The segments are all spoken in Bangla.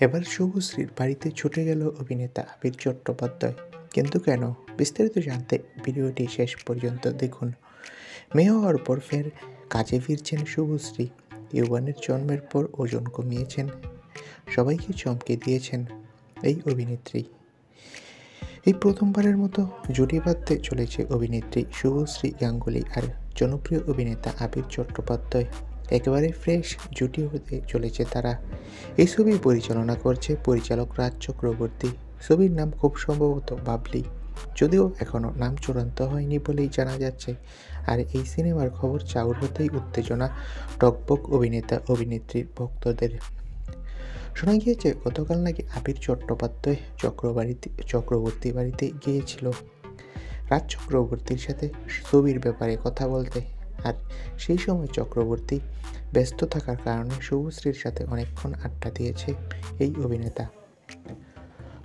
এবার শুভশ্রীর বাড়িতে ছুটে গেল অভিনেতা আবির চট্টোপাধ্যায়। কিন্তু কেন? বিস্তারিত জানতে ভিডিওটি শেষ পর্যন্ত দেখুন। মেয়ে হওয়ার পর ফের কাজে ফিরছেন শুভশ্রী। ইউবানের জন্মের পর ওজন কমিয়েছেন, সবাইকে চমকে দিয়েছেন এই অভিনেত্রী। এই প্রথমবারের মতো জুটি বাঁধতে চলেছে অভিনেত্রী শুভশ্রী গাঙ্গুলি আর জনপ্রিয় অভিনেতা আবির চট্টোপাধ্যায়। একেবারে ফ্রেশ জুটি হতে চলেছে তারা। এই ছবি পরিচালনা করছে পরিচালক রাজ চক্রবর্তী। ছবির নাম খুব সম্ভবত বাবলি, যদিও এখনও নাম চূড়ান্ত হয়নি বলেই জানা যাচ্ছে। আর এই সিনেমার খবর চাউর হতেই উত্তেজনা টকবক অভিনেতা অভিনেত্রীর ভক্তদের। শোনা গিয়েছে গতকাল নাকি আবির চট্টোপাধ্যায় চক্রবর্তী বাড়িতে গিয়েছিল রাজ চক্রবর্তীর সাথে ছবির ব্যাপারে কথা বলতে। আর সেই সময় চক্রবর্তী ব্যস্ত থাকার কারণে শুভশ্রীর সাথে অনেকক্ষণ আড্ডা দিয়েছে এই অভিনেতা।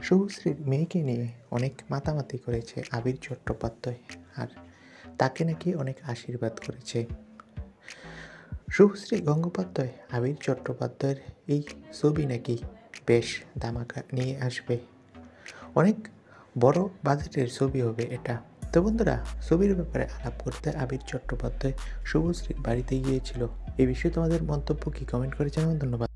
শুভশ্রীর মেয়েকে নিয়ে অনেক মাতামাতি করেছে আবির চট্টোপাধ্যায়, আর তাকে নাকি অনেক আশীর্বাদ করেছে। শুভশ্রী গঙ্গোপাধ্যায় আবির চট্টোপাধ্যায়ের এই ছবি নাকি বেশ ধামাকা নিয়ে আসবে। অনেক বড় বাজেটের ছবি হবে এটা। তো বন্ধুরা, ছবির ব্যাপারে আলাপ করতে আবির চট্টোপাধ্যায় শুভশ্রীর বাড়িতে গিয়েছিল। এই বিষয়ে তোমাদের মন্তব্য কি? কমেন্ট করে জানাও। ধন্যবাদ।